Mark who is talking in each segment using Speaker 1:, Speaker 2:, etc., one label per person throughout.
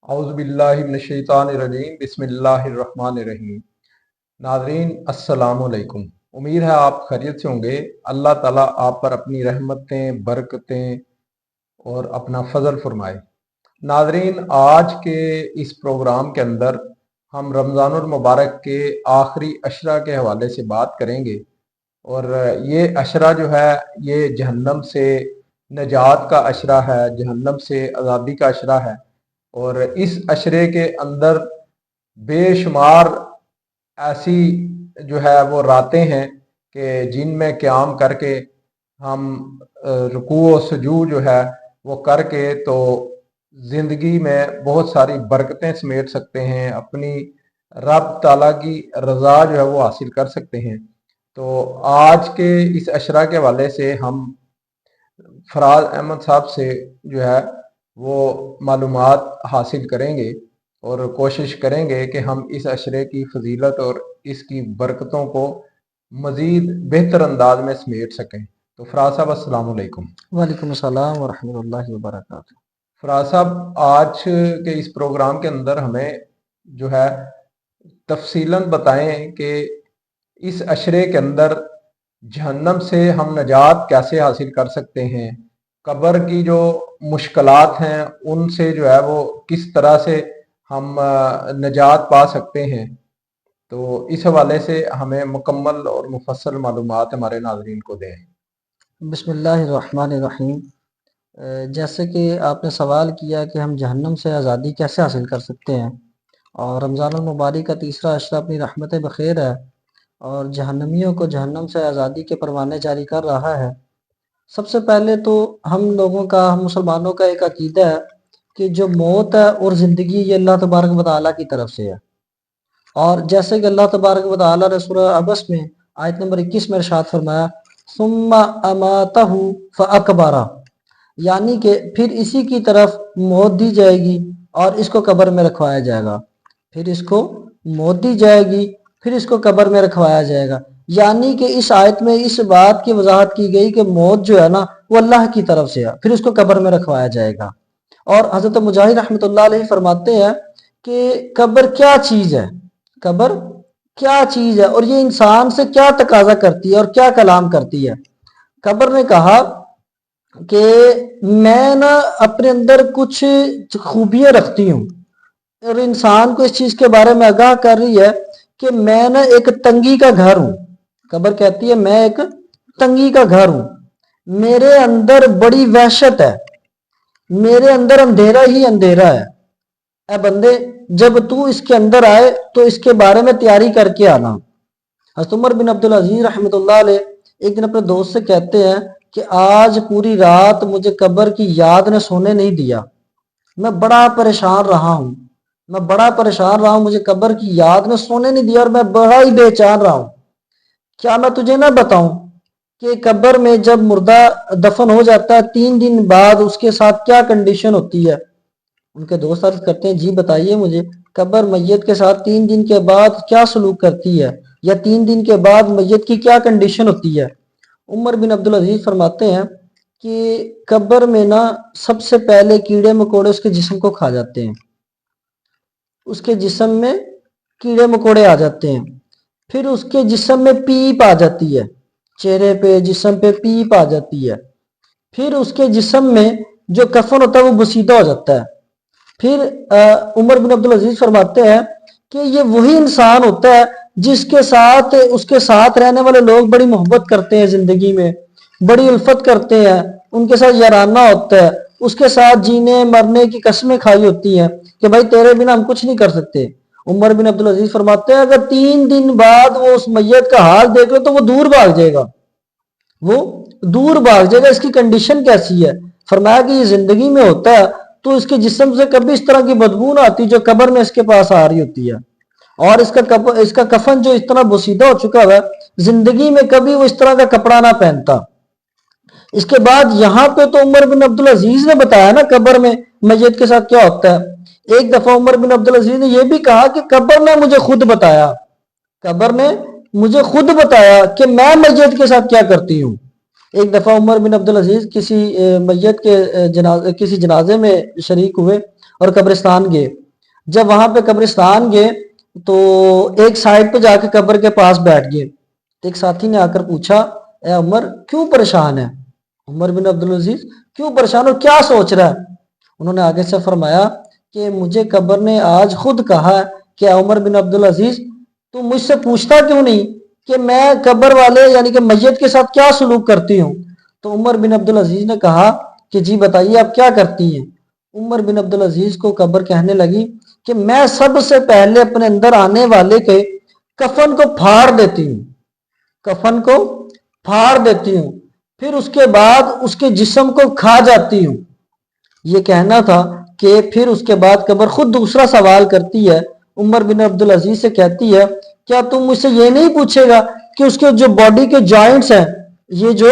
Speaker 1: اعوذ باللہ من الشیطان الرجیم بسم اللہ الرحمن الرحیم۔ ناظرین السلام علیکم، امید ہے آپ خیریت سے ہوں گے۔ اللہ تعالیٰ آپ پر اپنی رحمتیں، برکتیں اور اپنا فضل فرمائے۔ ناظرین، آج کے اس پروگرام کے اندر ہم رمضان المبارک کے آخری عشرہ کے حوالے سے بات کریں گے، اور یہ عشرہ جو ہے یہ جہنم سے نجات کا عشرہ ہے، جہنم سے آزادی کا عشرہ ہے۔ اور اس عشرے کے اندر بے شمار ایسی جو ہے وہ راتیں ہیں کہ جن میں قیام کر کے ہم رکوع و سجود جو ہے وہ کر کے تو زندگی میں بہت ساری برکتیں سمیٹ سکتے ہیں، اپنی رب تعالیٰ کی رضا جو ہے وہ حاصل کر سکتے ہیں۔ تو آج کے اس عشرہ کے حوالے سے ہم فراز احمد صاحب سے جو ہے وہ معلومات حاصل کریں گے اور کوشش کریں گے کہ ہم اس عشرے کی فضیلت اور اس کی برکتوں کو مزید بہتر انداز میں سمیٹ سکیں۔ تو فراز صاحب السلام علیکم۔
Speaker 2: وعلیکم السلام ورحمۃ اللہ وبرکاتہ۔
Speaker 1: فراز صاحب، آج کے اس پروگرام کے اندر ہمیں جو ہے تفصیلاً بتائیں کہ اس عشرے کے اندر جہنم سے ہم نجات کیسے حاصل کر سکتے ہیں، قبر کی جو مشکلات ہیں ان سے جو ہے وہ کس طرح سے ہم نجات پا سکتے ہیں۔ تو اس حوالے سے ہمیں مکمل اور مفصل معلومات ہمارے ناظرین کو دیں۔
Speaker 2: بسم اللہ الرحمن الرحیم۔ جیسے کہ آپ نے سوال کیا کہ ہم جہنم سے آزادی کیسے حاصل کر سکتے ہیں، اور رمضان المبارک کا تیسرا عشرہ اپنی رحمت بخیر ہے اور جہنمیوں کو جہنم سے آزادی کے پروانے جاری کر رہا ہے۔ سب سے پہلے تو ہم لوگوں کا، ہم مسلمانوں کا ایک عقیدہ ہے کہ جو موت ہے اور زندگی یہ اللہ تبارک و تعالیٰ کی طرف سے ہے، اور جیسے کہ اللہ تبارک و تعالیٰ نے سورہ عبس میں آیت نمبر 21 میں ارشاد فرمایا ثم اماتہ فاکبرہ، یعنی کہ پھر اسی کی طرف موت دی جائے گی اور اس کو قبر میں رکھوایا جائے گا، پھر اس کو موت دی جائے گی، پھر اس کو قبر میں رکھوایا جائے گا۔ یعنی کہ اس آیت میں اس بات کی وضاحت کی گئی کہ موت جو ہے نا وہ اللہ کی طرف سے ہے، پھر اس کو قبر میں رکھوایا جائے گا۔ اور حضرت مجاہد رحمۃ اللہ علیہ فرماتے ہیں کہ قبر کیا چیز ہے، قبر کیا چیز ہے اور یہ انسان سے کیا تقاضا کرتی ہے اور کیا کلام کرتی ہے۔ قبر نے کہا کہ میں نا اپنے اندر کچھ خوبیاں رکھتی ہوں، اور انسان کو اس چیز کے بارے میں آگاہ کر رہی ہے کہ میں نا ایک تنگی کا گھر ہوں۔ قبر کہتی ہے میں ایک تنگی کا گھر ہوں، میرے اندر بڑی وحشت ہے، میرے اندر اندھیرا ہی اندھیرا ہے، اے بندے جب تو اس کے اندر آئے تو اس کے بارے میں تیاری کر کے آنا۔ حضرت عمر بن عبدالعزیز رحمۃ اللہ علیہ ایک دن اپنے دوست سے کہتے ہیں کہ آج پوری رات مجھے قبر کی یاد نے سونے نہیں دیا، میں بڑا پریشان رہا ہوں، میں بڑا پریشان رہا ہوں، مجھے قبر کی یاد نے سونے نہیں دیا اور میں بڑا ہی بے چین رہا ہوں۔ کیا میں تجھے نہ بتاؤں کہ قبر میں جب مردہ دفن ہو جاتا ہے 3 دن بعد اس کے ساتھ کیا کنڈیشن ہوتی ہے؟ ان کے دوست عرض کرتے ہیں جی بتائیے مجھے، قبر میت کے ساتھ 3 دن کے بعد کیا سلوک کرتی ہے، یا 3 دن کے بعد میت کی کیا کنڈیشن ہوتی ہے؟ عمر بن عبدالعزیز فرماتے ہیں کہ قبر میں نا سب سے پہلے کیڑے مکوڑے اس کے جسم کو کھا جاتے ہیں، اس کے جسم میں کیڑے مکوڑے آ جاتے ہیں، پھر اس کے جسم میں پیپ آ جاتی ہے، چہرے پہ جسم پہ پیپ آ جاتی ہے، پھر اس کے جسم میں جو کفن ہوتا ہے وہ بسیدہ ہو جاتا ہے۔ پھر عمر بن عبدالعزیز فرماتے ہیں کہ یہ وہی انسان ہوتا ہے جس کے ساتھ اس کے ساتھ رہنے والے لوگ بڑی محبت کرتے ہیں، زندگی میں بڑی الفت کرتے ہیں، ان کے ساتھ یارانہ ہوتا ہے، اس کے ساتھ جینے مرنے کی قسمیں کھائی ہوتی ہیں کہ بھائی تیرے بنا ہم کچھ نہیں کر سکتے۔ عمر بن عبدالعزیز فرماتے ہیں اگر 3 دن بعد وہ اس میت کا حال دیکھ لو تو وہ دور بھاگ جائے گا، وہ دور بھاگ جائے گا۔ اس کی کنڈیشن کیسی ہے؟ فرمایا کہ یہ زندگی میں ہوتا ہے تو اس کے جسم سے کبھی اس طرح کی بدبو نہ آتی جو قبر میں اس کے پاس آ رہی ہوتی ہے، اور اس کا کفن جو اس طرح بسیدہ ہو چکا ہے زندگی میں کبھی وہ اس طرح کا کپڑا نہ پہنتا۔ اس کے بعد یہاں پہ تو عمر بن عبدالعزیز نے بتایا نا قبر میں میت کے ساتھ کیا ہوتا ہے۔ ایک دفعہ عمر بن عبدالعزیز نے یہ بھی کہا کہ قبر نے مجھے خود بتایا، قبر نے مجھے خود بتایا کہ میں میت کے ساتھ کیا کرتی ہوں۔ ایک دفعہ عمر بن عبدالعزیز کسی میت کے کسی جنازے میں شریک ہوئے اور قبرستان گئے. جب وہاں پہ قبرستان گئے تو ایک سائڈ پہ جا کے قبر کے پاس بیٹھ گئے. ایک ساتھی نے آ کر پوچھا اے عمر کیوں پریشان ہے؟ عمر بن عبدالعزیز کیوں پریشان اور کیا سوچ رہا ہے؟ انہوں نے آگے سے فرمایا کہ مجھے قبر نے آج خود کہا کہ عمر بن عبدالعزیز تو مجھ سے پوچھتا کیوں نہیں کہ میں قبر والے یعنی کہ میت کے ساتھ کیا سلوک کرتی ہوں؟ تو عمر بن عبدالعزیز نے کہا کہ جی بتائیے آپ کیا کرتی ہیں؟ عمر بن عبدالعزیز کو قبر کہنے لگی کہ میں سب سے پہلے اپنے اندر آنے والے کے کفن کو پھاڑ دیتی ہوں، کفن کو پھاڑ دیتی ہوں، پھر اس کے بعد اس کے جسم کو کھا جاتی ہوں. یہ کہنا تھا کہ پھر اس کے بعد قبر خود دوسرا سوال کرتی ہے. عمر بن عبدالعزیز سے کہتی ہے کیا تم مجھ سے یہ نہیں پوچھے گا کہ اس کے جو باڈی کے جوائنٹس ہیں، یہ جو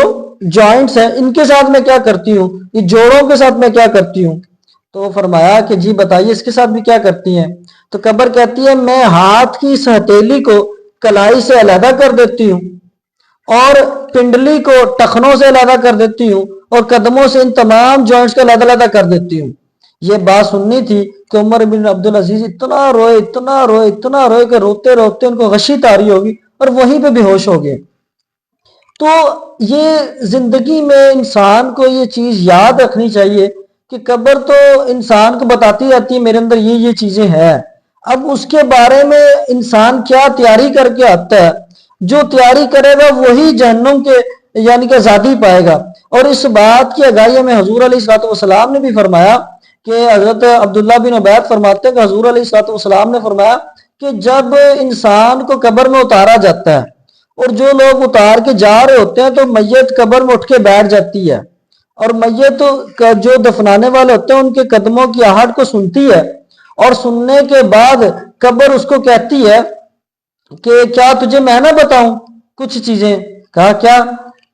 Speaker 2: جوائنٹس ہیں ان کے ساتھ میں کیا کرتی ہوں، یہ جوڑوں کے ساتھ میں کیا کرتی ہوں؟ تو فرمایا کہ جی بتائیے اس کے ساتھ بھی کیا کرتی ہیں؟ تو قبر کہتی ہے میں ہاتھ کی اس ہتھیلی کو کلائی سے علیحدہ کر دیتی ہوں اور پنڈلی کو ٹخنوں سے علیحدہ کر دیتی ہوں اور قدموں سے ان تمام جوائنٹس کو علیحدہ علیحدہ کر دیتی ہوں. یہ بات سننی تھی کہ عمر بن عبدالعزیز اتنا روئے اتنا روئے اتنا روئے کہ روتے روتے ان کو غشی طاری ہوگی اور وہیں پہ بے ہوش ہو گئے. تو یہ زندگی میں انسان کو یہ چیز یاد رکھنی چاہیے کہ قبر تو انسان کو بتاتی رہتی ہے میرے اندر یہ چیزیں ہیں. اب اس کے بارے میں انسان کیا تیاری کر کے آتا ہے، جو تیاری کرے گا وہی جہنم کے یعنی کہ آزادی پائے گا. اور اس بات کی آگاہی میں حضور علیہ الصلوۃ والسلام نے بھی فرمایا کہ حضرت عبداللہ بن عبید فرماتے ہیں کہ حضور علیہ الصلوۃ والسلام نے فرمایا کہ جب انسان کو قبر میں اتارا جاتا ہے اور جو لوگ اتار کے جا رہے ہوتے ہیں تو میت قبر میں اٹھ کے بیٹھ جاتی ہے اور میت جو دفنانے والے ہوتے ہیں ان کے قدموں کی آہٹ کو سنتی ہے اور سننے کے بعد قبر اس کو کہتی ہے کہ کیا تجھے میں نہ بتاؤں کچھ چیزیں؟ کہا کیا؟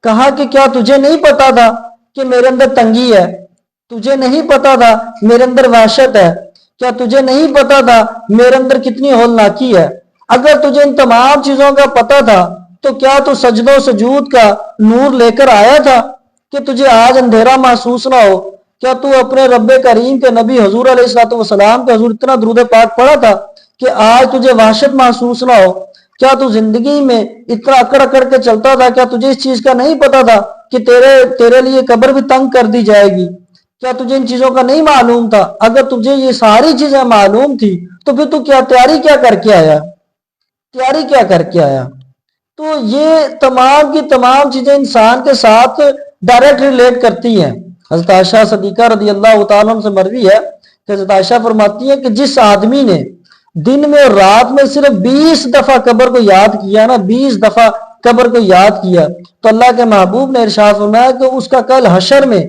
Speaker 2: کہا کہ کیا تجھے نہیں پتا تھا کہ میرے اندر تنگی ہے؟ تجھے نہیں پتا تھا میرے اندر وحشت ہے؟ کیا تجھے نہیں پتا تھا میرے اندر کتنی ہولناکی ہے؟ اگر تجھے ان تمام چیزوں کا پتا تھا تو کیا تو سجد و سجود کا نور لے کر آیا تھا کہ تجھے آج اندھیرا محسوس نہ ہو؟ کیا تو اپنے رب کریم کے نبی حضور علیہ الصلوۃ والسلام کے حضور اتنا درود پاک پڑھا تھا کہ آج تجھے وحشت محسوس نہ ہو؟ کیا تو زندگی میں اتنا اکڑ اکڑ کے چلتا تھا؟ کیا تجھے اس چیز کا نہیں پتا تھا کہ تیرے لیے قبر بھی تنگ کر دی جائے گی؟ کیا تجھے ان چیزوں کا نہیں معلوم تھا؟ اگر تجھے یہ ساری چیزیں معلوم تھی تو پھر تو کیا تیاری کیا کر کے آیا؟ تیاری کیا کر کے آیا؟ تو یہ تمام کی تمام چیزیں انسان کے ساتھ ڈائریکٹ ریلیٹ کرتی ہیں. حضرت عائشہ صدیقہ رضی اللہ تعالیٰ عنہ سے مروی ہے کہ حضرت عائشہ فرماتی ہے کہ جس آدمی نے دن میں اور رات میں صرف 20 دفعہ قبر کو یاد کیا نا، 20 دفعہ قبر کو یاد کیا تو اللہ کے محبوب نے ارشاد فرمایا کہ اس کا کل حشر میں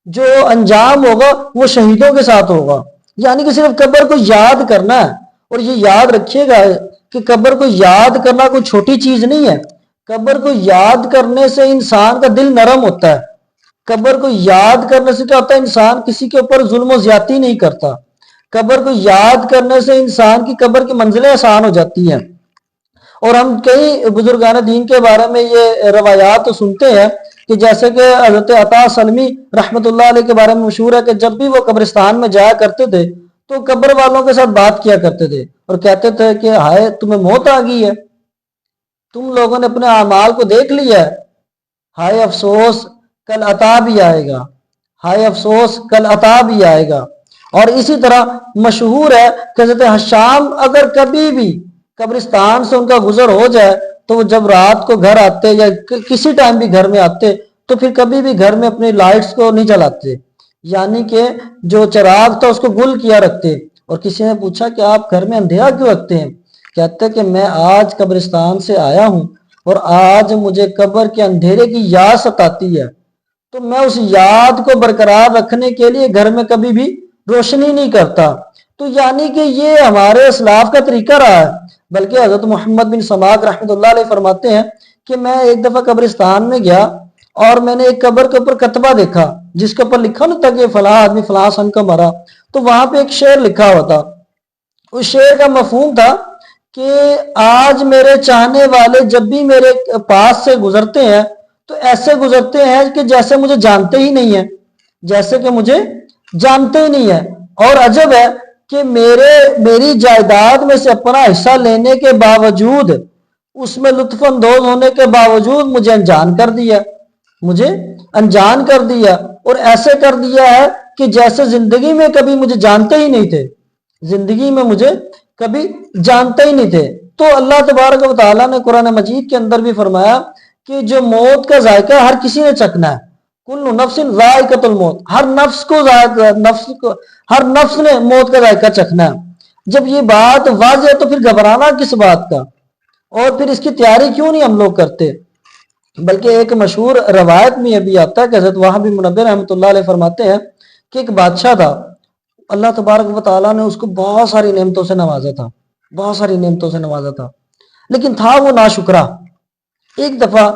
Speaker 2: جو انجام ہوگا وہ شہیدوں کے ساتھ ہوگا. یعنی کہ صرف قبر کو یاد کرنا ہے. اور یہ یاد رکھیے گا کہ قبر کو یاد کرنا کوئی چھوٹی چیز نہیں ہے. قبر کو یاد کرنے سے انسان کا دل نرم ہوتا ہے. قبر کو یاد کرنے سے کیا ہوتا ہے؟ انسان کسی کے اوپر ظلم و زیادتی نہیں کرتا. قبر کو یاد کرنے سے انسان کی قبر کی منزلیں آسان ہو جاتی ہیں. اور ہم کئی بزرگان دین کے بارے میں یہ روایات تو سنتے ہیں کہ جیسے کہ حضرت عطا سلمی رحمت اللہ علیہ کے بارے میں مشہور ہے کہ جب بھی وہ قبرستان میں جایا کرتے تھے تو قبر والوں کے ساتھ بات کیا کرتے تھے اور کہتے تھے کہ ہائے تمہیں موت آ گئی ہے، تم لوگوں نے اپنے اعمال کو دیکھ لیا ہے، ہائے افسوس کل عطا بھی آئے گا، ہائے افسوس کل عطا بھی آئے گا. اور اسی طرح مشہور ہے کہ حضرت حشام اگر کبھی بھی قبرستان سے ان کا گزر ہو جائے تو وہ جب رات کو گھر آتے یا کسی ٹائم بھی گھر میں آتے تو پھر کبھی بھی گھر میں اپنی لائٹس کو نہیں جلاتے، یعنی کہ جو چراغ تھا اس کو گل کیا رکھتے. اور کسی نے پوچھا کہ آپ گھر میں اندھیرا کیوں رکھتے ہیں؟ کہتے کہ میں آج قبرستان سے آیا ہوں اور آج مجھے قبر کے اندھیرے کی یاد ستاتی ہے تو میں اس یاد کو برقرار رکھنے کے لیے گھر میں کبھی بھی روشنی نہیں کرتا. تو یعنی کہ یہ ہمارے اسلاف کا طریقہ رہا ہے. بلکہ حضرت محمد بن سماک رحمۃ اللہ علیہ فرماتے ہیں کہ میں ایک دفعہ قبرستان میں گیا اور میں نے ایک قبر کے اوپر کتبہ دیکھا جس کے اوپر لکھا نہ تھا کہ فلاں آدمی فلاں سن کا مرا. تو وہاں پہ ایک شعر لکھا ہوا تھا. اس شعر کا مفہوم تھا کہ آج میرے چاہنے والے جب بھی میرے پاس سے گزرتے ہیں تو ایسے گزرتے ہیں کہ جیسے مجھے جانتے ہی نہیں ہیں، جیسے کہ مجھے جانتے ہی نہیں ہیں. اور عجب ہے کہ میری جائیداد میں سے اپنا حصہ لینے کے باوجود، اس میں لطف اندوز ہونے کے باوجود مجھے انجان کر دیا اور ایسے کر دیا ہے کہ جیسے زندگی میں کبھی مجھے جانتے ہی نہیں تھے، زندگی میں مجھے کبھی جانتے ہی نہیں تھے۔ تو اللہ تبارک و تعالیٰ نے قرآن مجید کے اندر بھی فرمایا کہ جو موت کا ذائقہ ہر کسی نے چکھنا ہے، کل نفس ذائقۃ الموت، ہر نفس نے موت کا ذائقہ چکھنا ہے۔ جب یہ بات واضح ہے تو پھر گھبرانا کس بات کا، اور پھر اس کی تیاری کیوں نہیں ہم لوگ کرتے؟ بلکہ ایک مشہور روایت میں یہ بھی آتا ہے کہ حضرت وہب بن منبہ رحمۃ اللہ علیہ فرماتے ہیں کہ ایک بادشاہ تھا، اللہ تبارک و تعالیٰ نے اس کو بہت ساری نعمتوں سے نوازا تھا، بہت ساری نعمتوں سے نوازا تھا، لیکن تھا وہ ناشکرا۔ ایک دفعہ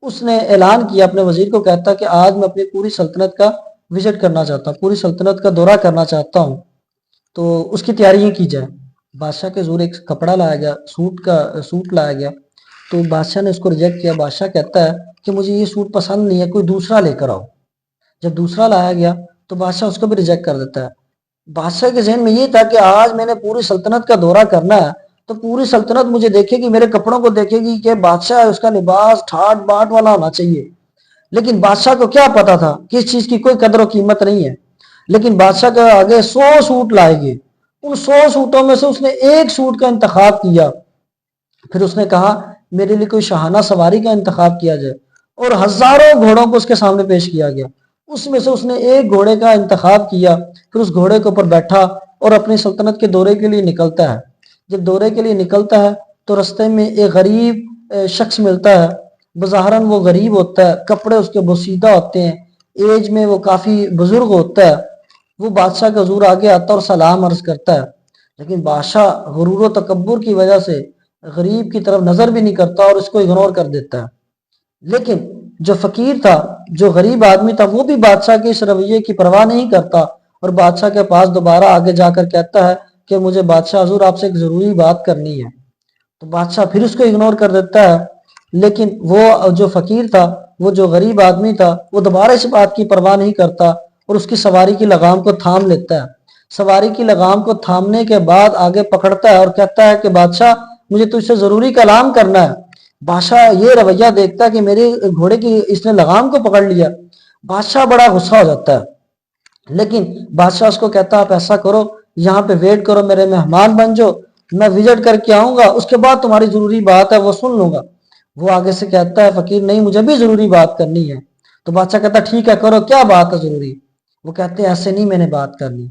Speaker 2: اس نے اعلان کیا اپنے وزیر کو، کہتا کہ آج میں اپنی پوری سلطنت کا وزٹ کرنا چاہتا ہوں، پوری سلطنت کا دورہ کرنا چاہتا ہوں، تو اس کی تیاریاں کی جائیں۔ بادشاہ کے حضور ایک کپڑا لایا گیا، سوٹ لایا گیا، تو بادشاہ نے اس کو ریجیکٹ کیا۔ بادشاہ کہتا ہے کہ مجھے یہ سوٹ پسند نہیں ہے، کوئی دوسرا لے کر آؤ۔ جب دوسرا لایا گیا تو بادشاہ اس کو بھی ریجیکٹ کر دیتا ہے۔ بادشاہ کے ذہن میں یہ تھا کہ آج میں نے پوری سلطنت کا دورہ کرنا ہے، تو پوری سلطنت مجھے دیکھے گی، میرے کپڑوں کو دیکھے گی کہ بادشاہ ہے، اس کا لباس ٹھاٹ باٹ والا ہونا چاہیے۔ لیکن بادشاہ کو کیا پتا تھا کہ اس چیز کی کوئی قدر و قیمت نہیں ہے۔ لیکن بادشاہ کے آگے 100 سوٹ لائے گئے، ان 100 سوٹوں میں سے اس نے ایک سوٹ کا انتخاب کیا۔ پھر اس نے کہا میرے لیے کوئی شاہانہ سواری کا انتخاب کیا جائے، اور ہزاروں گھوڑوں کو اس کے سامنے پیش کیا گیا، اس میں سے اس نے ایک گھوڑے کا انتخاب کیا۔ پھر اس گھوڑے کے اوپر بیٹھا اور اپنی سلطنت کے دورے کے لیے نکلتا ہے۔ جب دورے کے لیے نکلتا ہے تو رستے میں ایک غریب شخص ملتا ہے، بظاہراً وہ غریب ہوتا ہے، کپڑے اس کے بوسیدہ ہوتے ہیں، ایج میں وہ کافی بزرگ ہوتا ہے۔ وہ بادشاہ کے حضور آگے آتا اور سلام عرض کرتا ہے، لیکن بادشاہ غرور و تکبر کی وجہ سے غریب کی طرف نظر بھی نہیں کرتا اور اس کو اگنور کر دیتا ہے۔ لیکن جو فقیر تھا، جو غریب آدمی تھا، وہ بھی بادشاہ کے اس رویے کی پرواہ نہیں کرتا، اور بادشاہ کے پاس دوبارہ آگے جا کر کہتا ہے کہ مجھے بادشاہ حضور آپ سے ایک ضروری بات کرنی ہے۔ تو بادشاہ پھر اس کو اگنور کر دیتا ہے، لیکن وہ جو فقیر تھا، وہ جو غریب آدمی تھا، وہ دوبارہ اس بات کی پرواہ نہیں کرتا اور اس کی سواری کی لگام کو تھام لیتا ہے۔ سواری کی لگام کو تھامنے کے بعد آگے پکڑتا ہے اور کہتا ہے کہ بادشاہ مجھے تجھ سے ضروری کلام کرنا ہے۔ بادشاہ یہ رویہ دیکھتا ہے کہ میرے گھوڑے کی اس نے لگام کو پکڑ لیا، بادشاہ بڑا غصہ ہو جاتا ہے۔ لیکن بادشاہ اس کو کہتا ہے آپ ایسا کرو، یہاں پہ ویٹ کرو، میرے مہمان بن جاؤ، میں وزٹ کر کے آؤں گا، اس کے بعد تمہاری ضروری بات ہے وہ سن لوں گا۔ وہ آگے سے کہتا ہے فقیر نہیں، مجھے بھی ضروری بات کرنی ہے۔ تو بادشاہ کہتا ہے ٹھیک ہے کرو، کیا بات ہے ضروری؟ وہ کہتے ہیں ایسے نہیں میں نے بات کرنی۔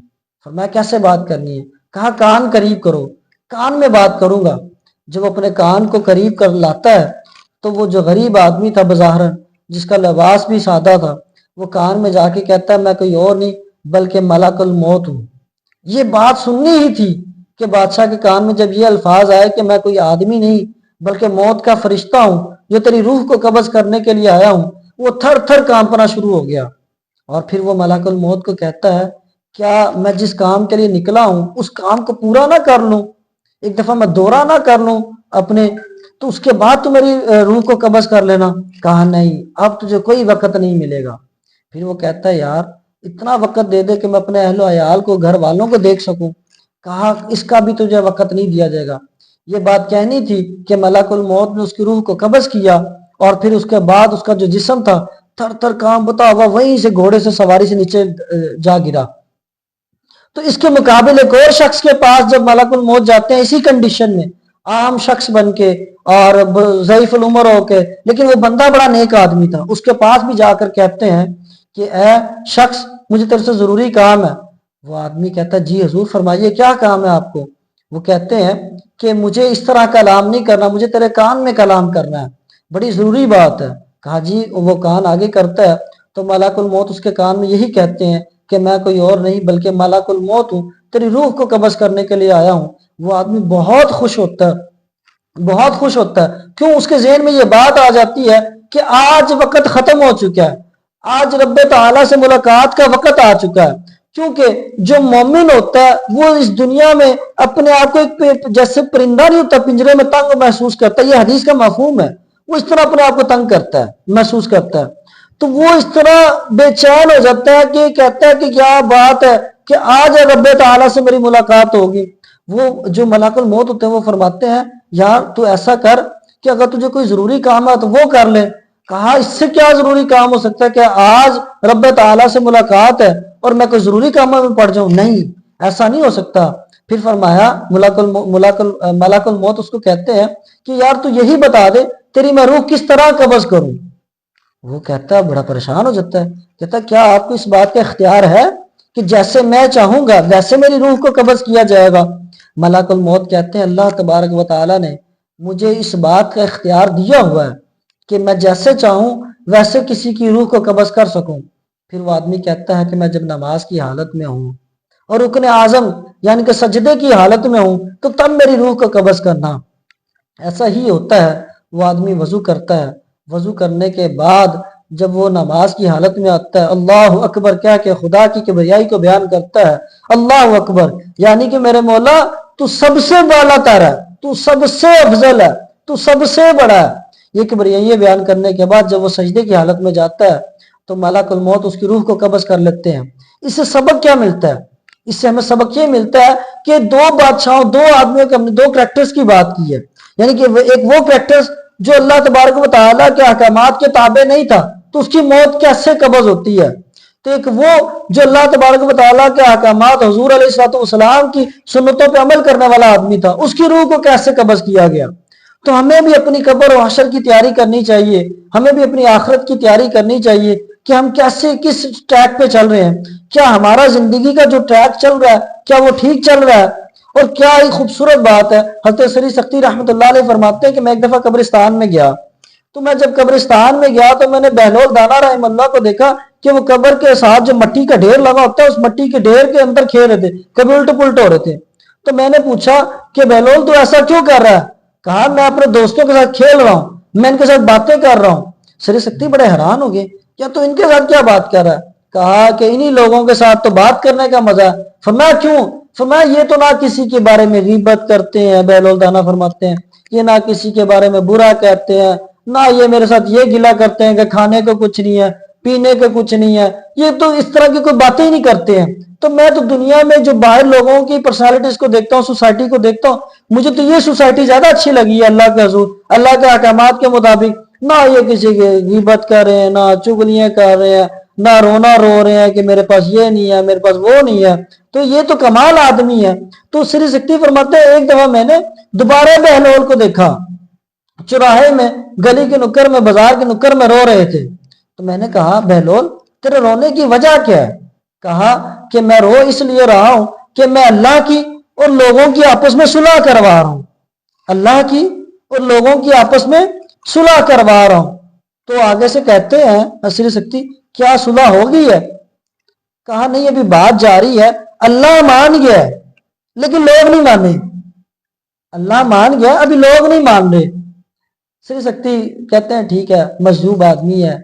Speaker 2: فرمایا کیسے بات کرنی ہے؟ کہا کان قریب کرو، کان میں بات کروں گا۔ جب اپنے کان کو قریب کر لاتا ہے تو وہ جو غریب آدمی تھا بظاہراً، جس کا لباس بھی سادہ تھا، وہ کان میں جا کے کہتا ہے میں کوئی اور نہیں بلکہ ملک الموت ہوں۔ یہ بات سننی ہی تھی کہ بادشاہ کے کان میں جب یہ الفاظ آئے کہ میں کوئی آدمی نہیں بلکہ موت کا فرشتہ ہوں جو تیری روح کو قبض کرنے کے لیے آیا ہوں، وہ تھر تھر کانپنا شروع ہو گیا۔ اور پھر وہ ملک الموت کو کہتا ہے کیا میں جس کام کے لیے نکلا ہوں اس کام کو پورا نہ کر لوں، ایک دفعہ میں دورہ نہ کر لوں اپنے، تو اس کے بعد تو میری روح کو قبض کر لینا؟ کہا نہیں، اب تجھے کوئی وقت نہیں ملے گا۔ پھر وہ کہتا ہے یار اتنا وقت دے دے کہ میں اپنے اہل و عیال کو، گھر والوں کو دیکھ سکوں۔ کہا اس کا بھی تجھے وقت نہیں دیا جائے گا۔ یہ بات کہنی تھی کہ ملک الموت نے اس کی روح کو قبض کیا، اور پھر اس کے بعد اس کا جو جسم تھا تھر تھر کانپتا ہوا وہیں سے گھوڑے سے سواری سے نیچے جا گرا۔ تو اس کے مقابل ایک اور شخص کے پاس جب ملک الموت جاتے ہیں اسی کنڈیشن میں، عام شخص بن کے اور ضعیف العمر ہو کے، لیکن وہ بندہ بڑا نیک آدمی تھا، اس کے پاس بھی جا کر کہتے ہیں کہ اے شخص مجھے تیرے سے ضروری کام ہے۔ وہ آدمی کہتا ہے جی حضور فرمائیے کیا کام ہے آپ کو؟ وہ کہتے ہیں کہ مجھے اس طرح کلام نہیں کرنا، مجھے تیرے کان میں کلام کرنا ہے، بڑی ضروری بات ہے۔ کہا جی، وہ کان آگے کرتا ہے تو ملک الموت اس کے کان میں یہی کہتے ہیں کہ میں کوئی اور نہیں بلکہ ملک الموت ہوں، تیری روح کو قبض کرنے کے لیے آیا ہوں۔ وہ آدمی بہت خوش ہوتا ہے، بہت خوش ہوتا ہے۔ کیوں؟ اس کے ذہن میں یہ بات آ جاتی ہے کہ آج وقت ختم ہو چکا ہے، آج رب تعالیٰ سے ملاقات کا وقت آ چکا ہے۔ کیونکہ جو مومن ہوتا ہے وہ اس دنیا میں اپنے آپ کو ایک جیسے پرندہ نہیں ہوتا پنجرے میں تنگ محسوس کرتا ہے، یہ حدیث کا مفہوم ہے، وہ اس طرح اپنے آپ کو تنگ کرتا ہے، محسوس کرتا ہے۔ تو وہ اس طرح بے چین ہو جاتا ہے کہ کہتا ہے کہ کیا بات ہے، کہ آج رب تعالیٰ سے میری ملاقات ہوگی، وہ جو ملک الموت ہوتے ہیں وہ فرماتے ہیں یار تو ایسا کر کہ اگر تجھے کوئی ضروری کام ہے تو وہ کر لے۔ کہا اس سے کیا ضروری کام ہو سکتا ہے کہ آج رب تعالیٰ سے ملاقات ہے اور میں کوئی ضروری کام میں پڑ جاؤں؟ نہیں، ایسا نہیں ہو سکتا۔ پھر فرمایا ملک الموت اس کو کہتے ہیں کہ یار تو یہی بتا دے تیری میں روح کس طرح قبض کروں؟ وہ کہتا ہے، بڑا پریشان ہو جاتا ہے، کہتا ہے کیا آپ کو اس بات کا اختیار ہے کہ جیسے میں چاہوں گا ویسے میری روح کو قبض کیا جائے گا؟ ملک الموت کہتے ہیں اللہ تبارک و تعالیٰ نے مجھے اس بات کا اختیار دیا ہوا ہے کہ میں جیسے چاہوں ویسے کسی کی روح کو قبض کر سکوں۔ پھر وہ آدمی کہتا ہے کہ میں جب نماز کی حالت میں ہوں اور رکن اعظم یعنی کہ سجدے کی حالت میں ہوں تو تب میری روح کو قبض کرنا۔ ایسا ہی ہوتا ہے، وہ آدمی وضو کرتا ہے، وضو کرنے کے بعد جب وہ نماز کی حالت میں آتا ہے اللہ اکبر کہہ کے خدا کی کبریائی کو بیان کرتا ہے، اللہ اکبر یعنی کہ میرے مولا تو سب سے بالا تر ہے، تو سب سے افضل ہے، تو سب سے بڑا ہے۔ یہ کبریائی بیان کرنے کے بعد جب وہ سجدے کی حالت میں جاتا ہے تو ملک الموت اس کی روح کو قبض کر لیتے ہیں۔ اس سے سبق کیا ملتا ہے؟ اس سے ہمیں سبق یہ ملتا ہے کہ دو بادشاہوں، دو آدمیوں کے، ہم نے دو کریکٹرز کی بات کی ہے، یعنی کہ ایک وہ کریکٹرز جو اللہ تبارک و تعالیٰ کے احکامات کے تابع نہیں تھا تو اس کی موت کیسے قبض ہوتی ہے، تو ایک وہ جو اللہ تبارک و تعالیٰ کے احکامات حضور علیہ السلام کی سنتوں پہ عمل کرنے والا آدمی تھا، اس کی روح کو کیسے قبض کیا گیا۔ تو ہمیں بھی اپنی قبر و حشر کی تیاری کرنی چاہیے، ہمیں بھی اپنی آخرت کی تیاری کرنی چاہیے کہ ہم کیسے کس ٹریک پہ چل رہے ہیں، کیا ہمارا زندگی کا جو ٹریک چل رہا ہے کیا وہ ٹھیک چل رہا ہے۔ اور کیا ایک خوبصورت بات ہے، حضرت سری سختی رحمۃ اللہ علیہ فرماتے ہیں کہ میں ایک دفعہ قبرستان میں گیا، تو میں جب قبرستان میں گیا تو میں نے بہلول دانا رحمہ اللہ کو دیکھا کہ وہ قبر کے ساتھ جو مٹی کا ڈھیر لگا ہوتا ہے اس مٹی کے ڈھیر کے اندر کھیل رہے تھے، کبھی الٹ پلٹ ہو رہے تھے۔ تو میں نے پوچھا کہ بہلول تو ایسا کیوں کر رہا ہے؟ کہا میں اپنے دوستوں کے ساتھ کھیل رہا ہوں، میں ان کے ساتھ باتیں کر رہا ہوں۔ سری سختی بڑے حیران ہو گئے، کیا تو ان کے ساتھ کیا بات کر رہا ہے؟ کہا کہ انہی لوگوں کے ساتھ تو بات کرنے کا مزہ ہے۔ فرمایا کیوں؟ فرمایا یہ تو نہ کسی کے بارے میں غیبت کرتے ہیں، بہلول دانا فرماتے ہیں، یہ نہ کسی کے بارے میں برا کہتے ہیں، نہ یہ میرے ساتھ یہ گلا کرتے ہیں کہ کھانے کو کچھ نہیں ہے، پینے کا کچھ نہیں ہے، یہ تو اس طرح کی کوئی باتیں ہی نہیں کرتے ہیں۔ تو میں تو دنیا میں جو باہر لوگوں کی پرسنالٹیز کو دیکھتا ہوں، سوسائٹی کو دیکھتا ہوں، مجھے تو یہ سوسائٹی زیادہ اچھی لگی ہے اللہ کے حضور، اللہ کے احکامات کے مطابق۔ نہ یہ کسی کی غیبت کر رہے ہیں، نہ چغلیاں کر رہے ہیں، نہ رونا رو رہے ہیں کہ میرے پاس یہ نہیں ہے، میرے پاس وہ نہیں ہے، تو یہ تو کمال آدمی ہے۔ تو سری سکتی فرماتے ہیں ایک دفعہ میں نے دوبارہ بہلول کو دیکھا چوراہے میں، گلی کے نکر میں، بازار کے نکر میں رو رہے تھے۔ تو میں نے کہا بہلول تیرے رونے کی وجہ کیا ہے؟ کہا کہ میں رو اس لیے رہا ہوں کہ میں اللہ کی اور لوگوں کی آپس میں صلح کروا رہا ہوں، اللہ کی اور لوگوں کی آپس میں صلح کروا رہا ہوں۔ تو آگے سے کہتے ہیں سری سکتی کیا صلح ہو گئی ہے؟ کہا نہیں ابھی بات جاری ہے، اللہ مان گیا ہے لیکن لوگ نہیں مانے، اللہ مان گیا ابھی لوگ نہیں مان رہے۔ سری سکتی کہتے ہیں ٹھیک ہے، مجذوب آدمی ہے،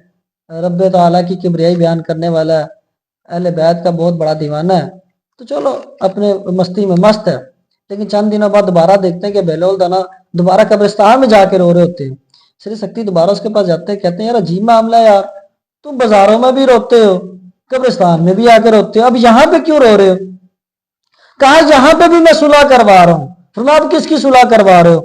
Speaker 2: رب تعالیٰ کی کبریائی بیان کرنے والا ہے، اہل بیت کا بہت بڑا دیوانہ ہے، تو چلو اپنے مستی میں مست ہے۔ لیکن چند دنوں بعد دوبارہ دیکھتے ہیں کہ بہلول دانا دوبارہ قبرستان میں جا کے رو رہے ہوتے ہیں۔ سری سکتی دوبارہ اس کے پاس جاتے ہیں، کہتے ہیں یار عجیب معاملہ ہے یار، تم بازاروں میں بھی روتے ہو، قبرستان میں بھی آ کے روتے ہو، اب یہاں پہ کیوں رو رہے ہو؟ کہا یہاں پہ بھی میں صلح کروا رہا ہوں۔ فرمایا آپ کس کی صلح کروا رہے ہو؟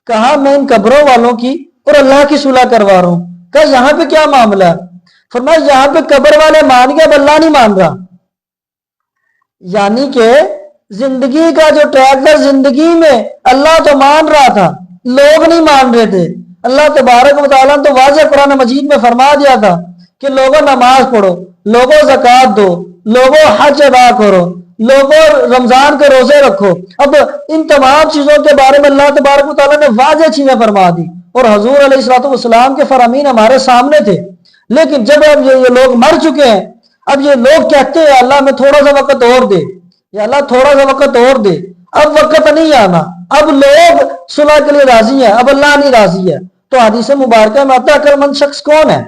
Speaker 2: کہا میں ان قبروں والوں کی اور اللہ کی صلح کروا رہا ہوں۔ کہا یہاں پہ کیا معاملہ ہے؟ فرمایا یہاں پہ قبر والے مان گئے اب اللہ نہیں مان رہا، یعنی کہ زندگی کا جو ٹریکٹر زندگی میں اللہ تو مان رہا تھا، لوگ نہیں مان رہے تھے۔ اللہ تبارک و تعالیٰ نے تو واضح قرآن مجید میں فرما دیا تھا کہ لوگوں نماز پڑھو، لوگوں زکوٰۃ دو، لوگوں حج ادا کرو، لوگوں رمضان کے روزے رکھو۔ اب ان تمام چیزوں کے بارے میں اللہ تبارک و تعالیٰ نے واضح چیزیں فرما دی اور حضور علیہ السلام کے فرامین ہمارے سامنے تھے۔ لیکن جب اب یہ لوگ مر چکے ہیں، اب یہ لوگ کہتے ہیں اللہ میں تھوڑا سا وقت اور دے، یا اللہ تھوڑا سا وقت اور دے، اب وقت نہیں آنا، اب لوگ صلح کے لیے راضی ہیں، اب اللہ نہیں راضی ہے۔ تو حدیث مبارکہ میں آتا ہے عقل مند شخص کون ہے؟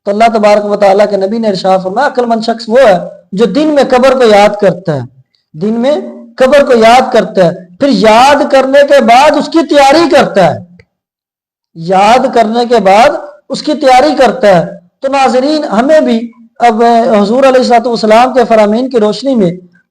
Speaker 2: تو اللہ تبارک و تعالیٰ کے نبی نے ارشاد فرمایا عقل مند شخص وہ ہے جو دن میں قبر کو یاد کرتا ہے، دن میں قبر کو یاد کرتا ہے، پھر یاد کرنے کے بعد اس کی تیاری کرتا ہے، یاد کرنے کے بعد اس کی تیاری کرتا ہے۔ تو ناظرین ہمیں بھی اب حضور علیہ السلام کے فرامین کی روشنی میں